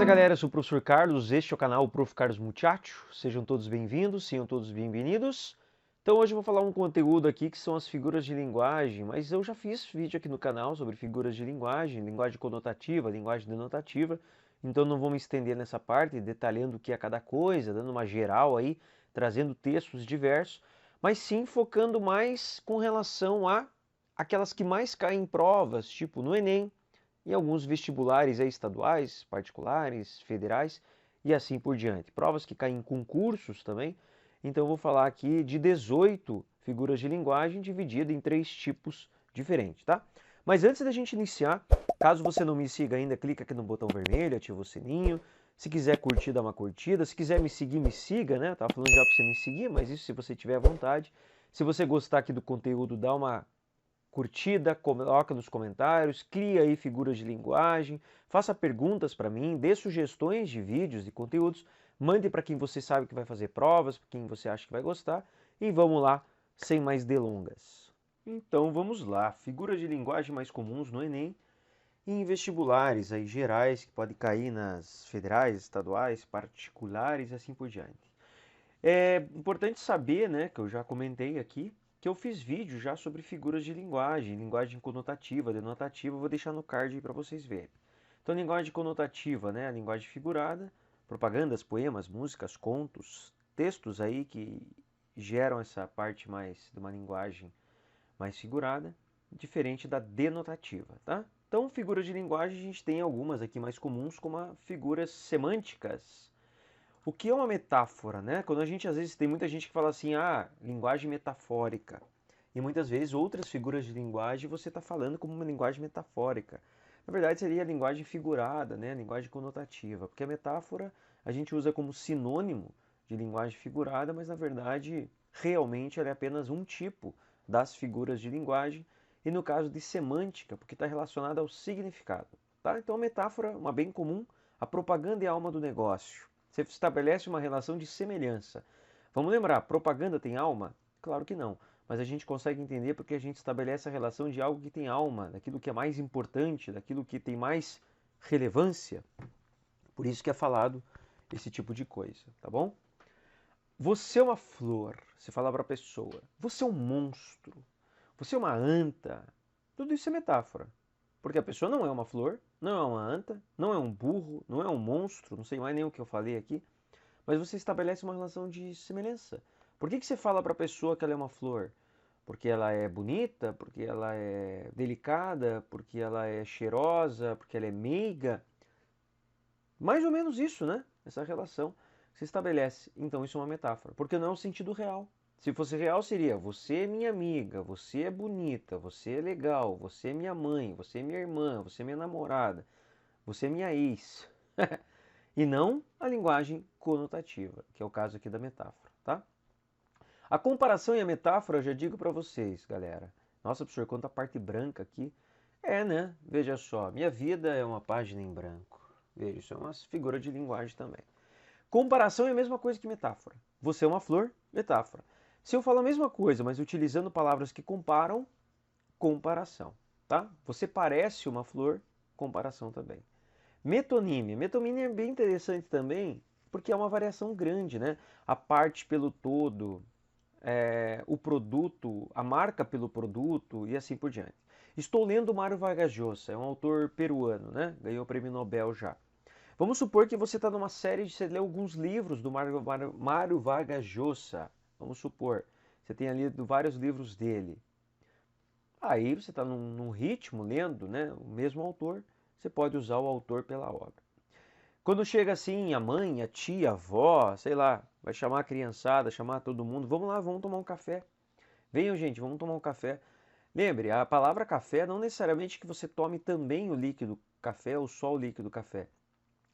Beleza, galera? Eu sou o professor Carlos, este é o canal Prof. Carlos Muchacho. Sejam todos bem-vindos, sejam todos bem-vindos. Então hoje eu vou falar um conteúdo aqui que são as figuras de linguagem, mas eu já fiz vídeo aqui no canal sobre figuras de linguagem, linguagem conotativa, linguagem denotativa, então não vou me estender nessa parte, detalhando o que é cada coisa, dando uma geral aí, trazendo textos diversos, mas sim focando mais com relação a aquelas que mais caem em provas, tipo no Enem, e alguns vestibulares aí, estaduais, particulares, federais e assim por diante. Provas que caem em concursos também. Então eu vou falar aqui de 18 figuras de linguagem divididas em 3 tipos diferentes, tá? Mas antes da gente iniciar, caso você não me siga ainda, clica aqui no botão vermelho, ativa o sininho. Se quiser curtir, dá uma curtida. Se quiser me seguir, me siga, né? Eu tava falando já para você me seguir, mas isso se você tiver à vontade. Se você gostar aqui do conteúdo, dá uma curtida, coloca nos comentários, cria aí figuras de linguagem, faça perguntas para mim, dê sugestões de vídeos e conteúdos, mande para quem você sabe que vai fazer provas, para quem você acha que vai gostar, e vamos lá, sem mais delongas. Então vamos lá, figuras de linguagem mais comuns no Enem e em vestibulares aí gerais, que pode cair nas federais, estaduais, particulares e assim por diante. É importante saber, né, que eu já comentei aqui, que eu fiz vídeo já sobre figuras de linguagem, linguagem conotativa, denotativa, eu vou deixar no card aí para vocês verem. Então, linguagem conotativa, né, a linguagem figurada, propagandas, poemas, músicas, contos, textos aí que geram essa parte mais de uma linguagem mais figurada, diferente da denotativa, tá? Então, figuras de linguagem a gente tem algumas aqui mais comuns, como as figuras semânticas. O que é uma metáfora, né? Quando a gente, às vezes, tem muita gente que fala assim, linguagem metafórica. E muitas vezes outras figuras de linguagem você está falando como uma linguagem metafórica. Na verdade, seria a linguagem figurada, né? A linguagem conotativa. Porque a metáfora a gente usa como sinônimo de linguagem figurada, mas na verdade, realmente, ela é apenas um tipo das figuras de linguagem. E no caso de semântica, porque está relacionada ao significado. Tá? Então, a metáfora, uma bem comum, a propaganda é a alma do negócio. Você estabelece uma relação de semelhança. Vamos lembrar, propaganda tem alma? Claro que não. Mas a gente consegue entender porque a gente estabelece a relação de algo que tem alma, daquilo que é mais importante, daquilo que tem mais relevância. Por isso que é falado esse tipo de coisa, tá bom? Você é uma flor, você fala para a pessoa. Você é um monstro. Você é uma anta. Tudo isso é metáfora. Porque a pessoa não é uma flor, não é uma anta, não é um burro, não é um monstro, não sei mais nem o que eu falei aqui, mas você estabelece uma relação de semelhança. Por que você fala para a pessoa que ela é uma flor? Porque ela é bonita, porque ela é delicada, porque ela é cheirosa, porque ela é meiga? Mais ou menos isso, né? Essa relação se estabelece. Então isso é uma metáfora, porque não é um sentido real. Se fosse real, seria você é minha amiga, você é bonita, você é legal, você é minha mãe, você é minha irmã, você é minha namorada, você é minha ex. E não a linguagem conotativa, que é o caso aqui da metáfora, tá? A comparação e a metáfora, eu já digo para vocês, galera. Nossa, professor, quanta parte branca aqui. É, né? Veja só, minha vida é uma página em branco. Veja, isso é uma figura de linguagem também. Comparação é a mesma coisa que metáfora. Você é uma flor, metáfora. Se eu falo a mesma coisa, mas utilizando palavras que comparam, comparação, tá? Você parece uma flor, comparação também. Metonímia. Metonímia é bem interessante também, porque é uma variação grande, né? A parte pelo todo, o produto, a marca pelo produto e assim por diante. Estou lendo Mário Vargas Llosa, é um autor peruano, né? Ganhou o prêmio Nobel já. Vamos supor que você está numa série, você lê alguns livros do Mário Vargas Llosa. Vamos supor, você tenha lido vários livros dele. Aí você está num ritmo lendo, né? O mesmo autor, você pode usar o autor pela obra. Quando chega assim, a mãe, a tia, a avó, sei lá, vai chamar a criançada, chamar todo mundo, vamos lá, vamos tomar um café. Venham, gente, vamos tomar um café. Lembre, a palavra café não necessariamente que você tome também o líquido café ou só o líquido café.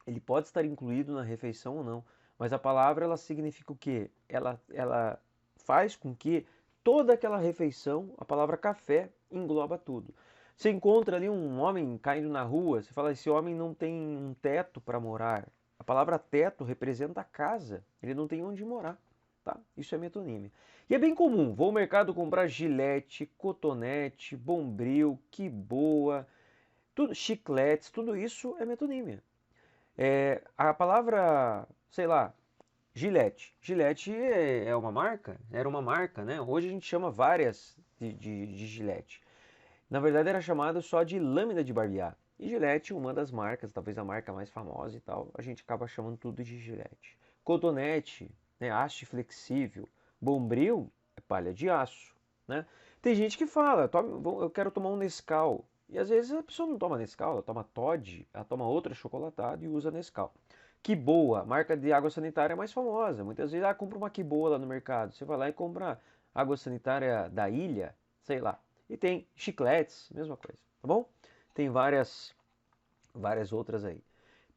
Ele pode estar incluído na refeição ou não, mas a palavra ela significa o quê? Ela faz com que toda aquela refeição, a palavra café engloba tudo. Você encontra ali um homem caindo na rua, você fala, esse homem não tem um teto para morar. A palavra teto representa a casa, ele não tem onde morar. Tá? Isso é metonímia. E é bem comum, vou ao mercado comprar gilete, cotonete, bombril, que boa, tudo, chicletes, tudo isso é metonímia. A palavra, sei lá, Gillette. Gillette é uma marca, era uma marca, né? Hoje a gente chama várias de Gillette. Na verdade era chamado só de lâmina de barbear. E Gillette, uma das marcas, talvez a marca mais famosa e tal, a gente acaba chamando tudo de Gillette. Cotonete, né, haste flexível. Bombril é palha de aço, né? Tem gente que fala, eu quero tomar um Nescau. E às vezes a pessoa não toma Nescau, ela toma Toddy, ela toma outra chocolatada e usa Nescau. Que boa, marca de água sanitária mais famosa. Muitas vezes, compra uma que boa lá no mercado. Você vai lá e compra água sanitária da ilha, sei lá. E tem chicletes, mesma coisa, tá bom? Tem várias outras aí.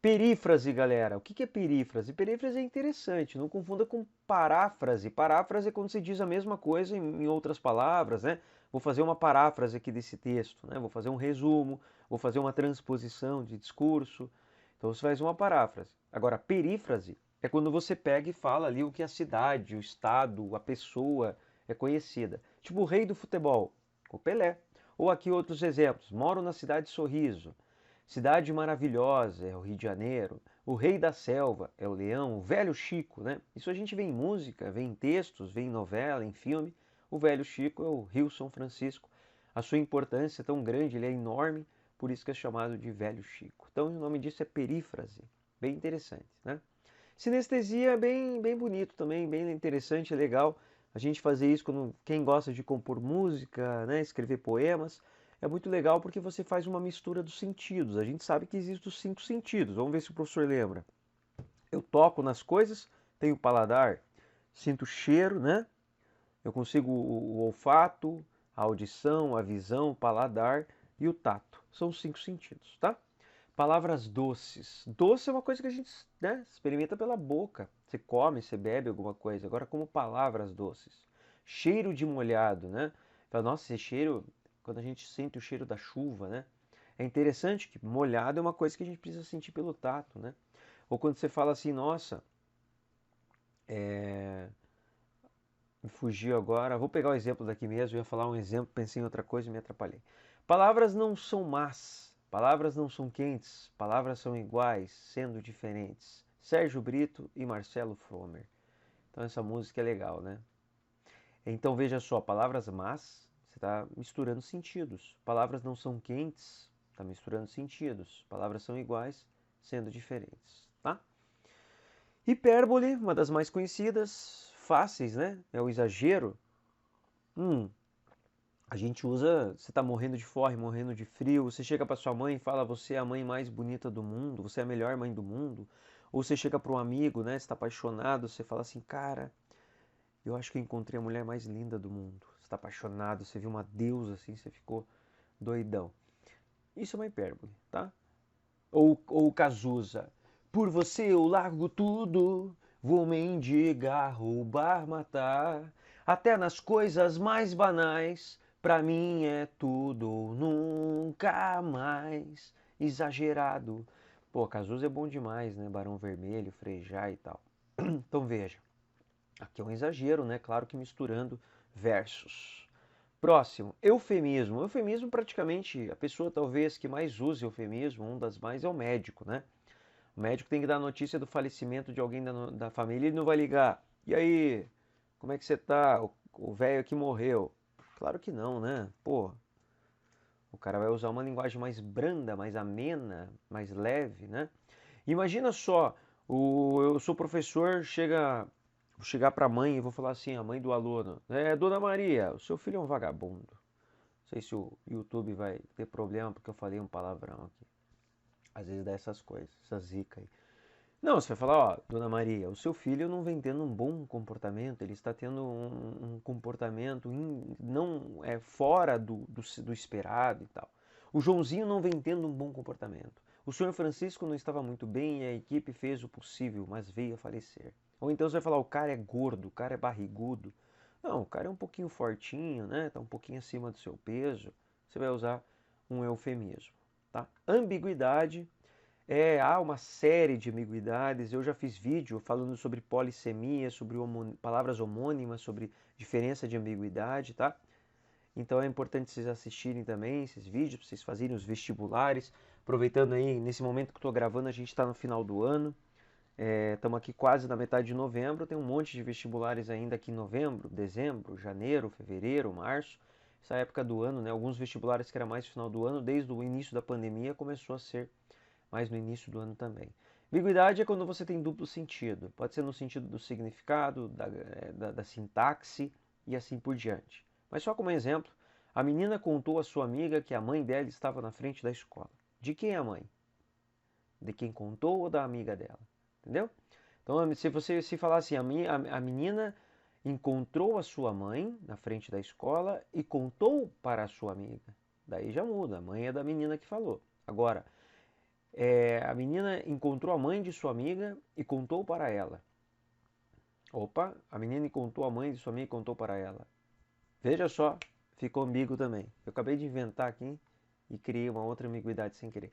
Perífrase, galera. O que é perífrase? Perífrase é interessante, não confunda com paráfrase. Paráfrase é quando você diz a mesma coisa em outras palavras, né? Vou fazer uma paráfrase aqui desse texto, né? Vou fazer um resumo, vou fazer uma transposição de discurso. Então você faz uma paráfrase. Agora, perífrase é quando você pega e fala ali o que a cidade, o estado, a pessoa é conhecida. Tipo o rei do futebol, o Pelé. Ou aqui outros exemplos. Moro na cidade de Sorriso. Cidade maravilhosa é o Rio de Janeiro. O rei da selva é o leão, o velho Chico, né? Isso a gente vê em música, vê em textos, vê em novela, em filme. O velho Chico é o Rio São Francisco. A sua importância é tão grande, ele é enorme, por isso que é chamado de velho Chico. Então o nome disso é perífrase. Bem interessante, né? Sinestesia é bem bonito também, bem interessante, legal. A gente fazer isso quando quem gosta de compor música, né, escrever poemas, é muito legal porque você faz uma mistura dos sentidos. A gente sabe que existem os 5 sentidos. Vamos ver se o professor lembra. Eu toco nas coisas, tenho paladar, sinto cheiro, né? Eu consigo o olfato, a audição, a visão, o paladar e o tato. São os 5 sentidos, tá? Palavras doces. Doce é uma coisa que a gente, né, experimenta pela boca. Você come, você bebe alguma coisa. Agora, como palavras doces. Cheiro de molhado, né? Fala, nossa, esse cheiro, quando a gente sente o cheiro da chuva, né? É interessante que molhado é uma coisa que a gente precisa sentir pelo tato, né? Ou quando você fala assim, nossa, me fugiu agora. Vou pegar o exemplo daqui mesmo. Eu ia falar um exemplo, pensei em outra coisa e me atrapalhei. Palavras não são más. Palavras não são quentes. Palavras são iguais, sendo diferentes. Sérgio Brito e Marcelo Fromer. Então essa música é legal, né? Então veja só, palavras más, você está misturando sentidos. Palavras não são quentes, está misturando sentidos. Palavras são iguais, sendo diferentes, tá? Hipérbole, uma das mais conhecidas, fáceis, né? É o exagero. A gente usa, você está morrendo de fome, morrendo de frio, você chega para sua mãe e fala, você é a mãe mais bonita do mundo, você é a melhor mãe do mundo. Ou você chega para um amigo, né, você está apaixonado, você fala assim, cara, eu acho que eu encontrei a mulher mais linda do mundo. Você está apaixonado, você viu uma deusa assim, você ficou doidão. Isso é uma hipérbole, tá? Ou Cazuza. Por você eu largo tudo, vou mendigar, roubar, matar. Até nas coisas mais banais, pra mim é tudo ou nunca mais. Exagerado. Pô, Cazuza é bom demais, né? Barão Vermelho, Frejá e tal. Então veja, aqui é um exagero, né? Claro que misturando versos. Próximo, eufemismo. Eufemismo, praticamente, a pessoa talvez que mais use eufemismo, um das mais, é o médico, né? O médico tem que dar notícia do falecimento de alguém da família e ele não vai ligar. E aí, como é que você tá? O velho aqui morreu. Claro que não, né? Pô, o cara vai usar uma linguagem mais branda, mais amena, mais leve, né? Imagina só, eu sou professor, vou chegar para a mãe e vou falar assim, a mãe do aluno, Dona Maria, o seu filho é um vagabundo. Não sei se o YouTube vai ter problema porque eu falei um palavrão aqui. Às vezes dá essas coisas, essa zica aí. Não, você vai falar, ó, Dona Maria, o seu filho não vem tendo um bom comportamento, ele está tendo um comportamento não é fora do esperado e tal. O Joãozinho não vem tendo um bom comportamento. O senhor Francisco não estava muito bem e a equipe fez o possível, mas veio a falecer. Ou então você vai falar, o cara é gordo, o cara é barrigudo. Não, o cara é um pouquinho fortinho, né? Tá um pouquinho acima do seu peso. Você vai usar um eufemismo, tá? Ambiguidade há uma série de ambiguidades. Eu já fiz vídeo falando sobre polissemia, sobre palavras homônimas, sobre diferença de ambiguidade, tá? Então é importante vocês assistirem também esses vídeos, para vocês fazerem os vestibulares, Aproveitando aí, nesse momento que eu estou gravando, a gente está no final do ano. Estamos aqui quase na metade de novembro. Tem um monte de vestibulares ainda aqui em novembro, dezembro, janeiro, fevereiro, março. Essa época do ano, né? Alguns vestibulares que era mais final do ano, desde o início da pandemia, começou a ser mais no início do ano também. Ambiguidade é quando você tem duplo sentido. Pode ser no sentido do significado, da sintaxe e assim por diante. Mas só como exemplo, a menina contou à sua amiga que a mãe dela estava na frente da escola. De quem é a mãe? De quem contou ou da amiga dela? Entendeu? Então, se você se falar assim, a menina encontrou a sua mãe na frente da escola e contou para a sua amiga. Daí já muda, a mãe é da menina que falou. Agora, a menina encontrou a mãe de sua amiga e contou para ela. Opa, a menina encontrou a mãe de sua amiga e contou para ela. Veja só, ficou ambíguo também. Eu acabei de inventar aqui e criei uma outra ambiguidade sem querer.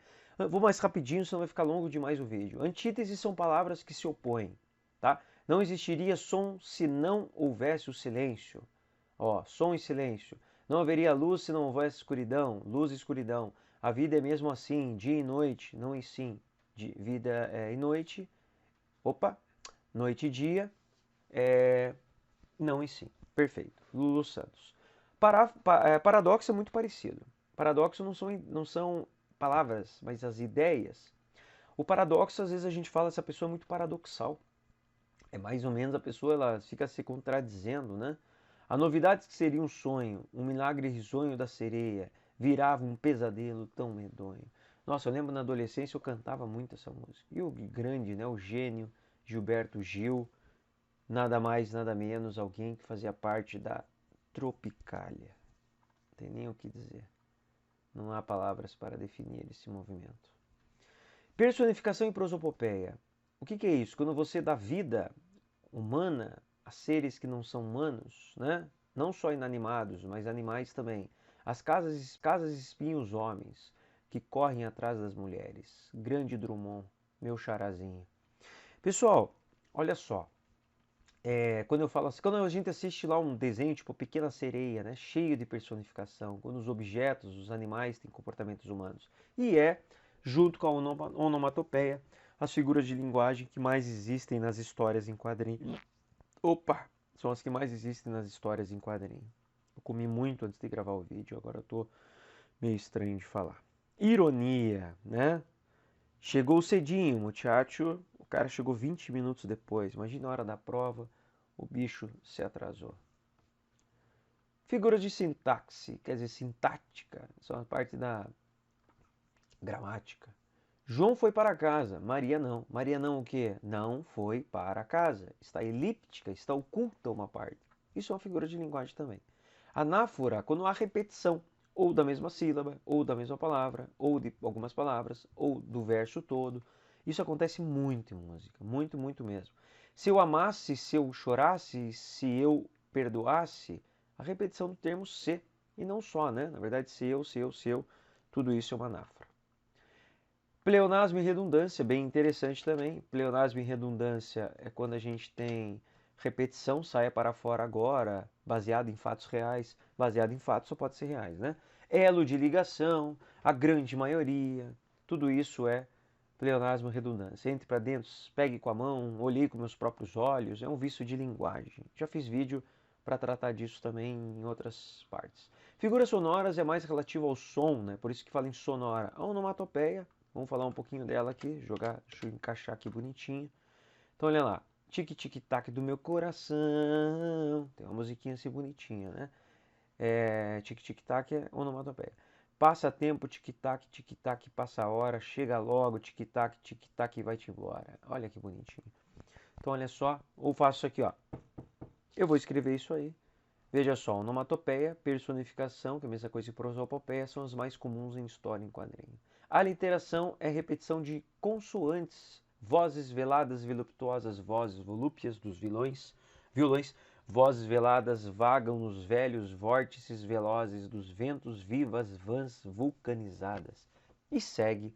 Vou mais rapidinho, senão vai ficar longo demais o vídeo. Antíteses são palavras que se opõem, tá? Não existiria som se não houvesse o silêncio. Ó, som e silêncio. Não haveria luz se não houvesse escuridão. Luz e escuridão. A vida é mesmo assim, dia e noite, não e sim. Vida e noite. Opa, noite e dia. Não e sim. Perfeito. Lulu Santos. Paradoxo é muito parecido. Paradoxo não são palavras, mas as ideias. O paradoxo, às vezes a gente fala, essa pessoa é muito paradoxal. É mais ou menos a pessoa, ela fica se contradizendo, né? A novidade que seria um sonho, um milagre risonho da sereia, virava um pesadelo tão medonho. Nossa, eu lembro na adolescência eu cantava muito essa música. E o grande, né, o gênio Gilberto Gil, nada mais, nada menos, alguém que fazia parte da Tropicália. Não tem nem o que dizer. Não há palavras para definir esse movimento. Personificação e prosopopeia. O que é isso? Quando você dá vida humana a seres que não são humanos, né? Não só inanimados, mas animais também. As casas espinham os homens que correm atrás das mulheres. Grande Drummond, meu charazinho. Pessoal, olha só. Quando eu falo assim, quando a gente assiste lá um desenho tipo Pequena Sereia, né, cheio de personificação, quando os objetos, os animais têm comportamentos humanos. E junto com a onomatopeia, as figuras de linguagem que mais existem nas histórias em quadrinhos. Opa! São as que mais existem nas histórias em quadrinho. Eu comi muito antes de gravar o vídeo, agora eu tô meio estranho de falar. Ironia, né? Chegou cedinho, muchacho. O cara chegou 20 minutos depois. Imagina a hora da prova, o bicho se atrasou. Figuras de sintaxe, quer dizer, sintática, são a parte da gramática. João foi para casa, Maria não. Maria não o quê? Não foi para casa. Está elíptica, está oculta uma parte. Isso é uma figura de linguagem também. Anáfora, quando há repetição, ou da mesma sílaba, ou da mesma palavra, ou de algumas palavras, ou do verso todo. Isso acontece muito em música, muito, muito mesmo. Se eu amasse, se eu chorasse, se eu perdoasse, a repetição do termo se, e não só, né? Na verdade, se eu, tudo isso é uma anáfora. Pleonasmo e redundância, bem interessante também. Pleonasmo e redundância é quando a gente tem repetição, saia para fora agora, baseado em fatos reais. Baseado em fatos só pode ser reais, né? Elo de ligação, a grande maioria, tudo isso é pleonasmo e redundância. Entre para dentro, pegue com a mão, olhei com meus próprios olhos, é um vício de linguagem. Já fiz vídeo para tratar disso também em outras partes. Figuras sonoras é mais relativo ao som, né? Por isso que fala em sonora. A onomatopeia, vamos falar um pouquinho dela aqui, deixa eu encaixar aqui bonitinho. Então olha lá, tic-tic-tac do meu coração, tem uma musiquinha assim bonitinha, né? Tic-tic-tac é onomatopeia. Passa tempo, tic-tac, passa a hora, chega logo, tic-tac, e vai-te embora. Olha que bonitinho. Então olha só, ou faço isso aqui, ó. Eu vou escrever isso aí. Veja só, onomatopeia, personificação, que é a mesma coisa que prosopopeia, são as mais comuns em história em quadrinho. Aliteração é repetição de consoantes, vozes veladas, voluptuosas, vozes volúpias dos violões, vozes veladas vagam nos velhos vórtices velozes dos ventos, vivas vãs vulcanizadas. E segue.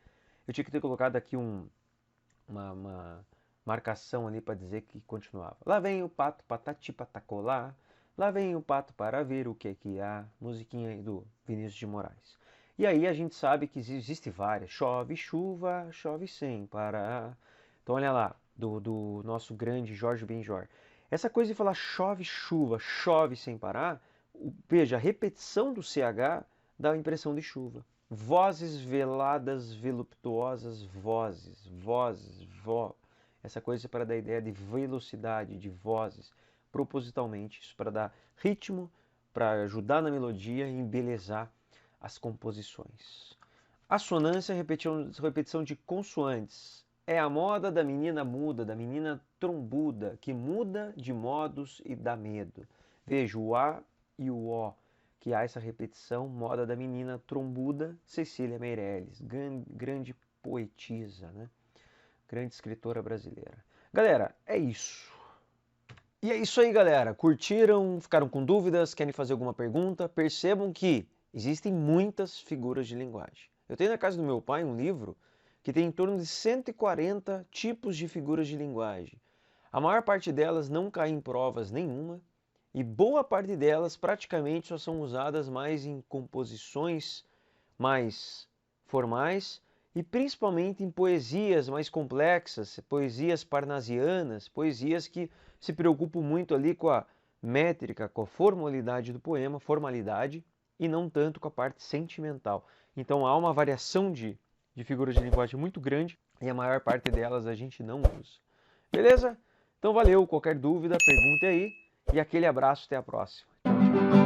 Eu tinha que ter colocado aqui uma marcação ali para dizer que continuava. Lá vem o pato, patati patacolá. Lá vem o pato para ver o que é que há. Musiquinha aí do Vinícius de Moraes. E aí a gente sabe que existe várias. Chove chuva, chove sem parar. Então olha lá, do nosso grande Jorge Benjor. Essa coisa de falar chove chuva, chove sem parar, veja, a repetição do CH dá a impressão de chuva. Vozes veladas, voluptuosas, vozes, vozes, vó. Essa coisa é para dar ideia de velocidade, de vozes, propositalmente. Isso para dar ritmo, para ajudar na melodia e embelezar as composições. Assonância, repetição de consoantes. É a moda da menina muda, da menina trombuda, que muda de modos e dá medo. Veja o A e o O, que há essa repetição, moda da menina trombuda, Cecília Meirelles, grande poetisa, né? Grande escritora brasileira. Galera, é isso. E é isso aí, galera. Curtiram? Ficaram com dúvidas? Querem fazer alguma pergunta? Percebam que existem muitas figuras de linguagem. Eu tenho na casa do meu pai um livro que tem em torno de 140 tipos de figuras de linguagem. A maior parte delas não cai em provas nenhuma e boa parte delas praticamente só são usadas mais em composições mais formais e principalmente em poesias mais complexas, poesias parnasianas, poesias que se preocupam muito ali com a métrica, com a formalidade do poema, formalidade, e não tanto com a parte sentimental. Então há uma variação de figuras de linguagem muito grande e a maior parte delas a gente não usa. Beleza? Então valeu, qualquer dúvida, pergunte aí e aquele abraço, até a próxima. Tchau, tchau.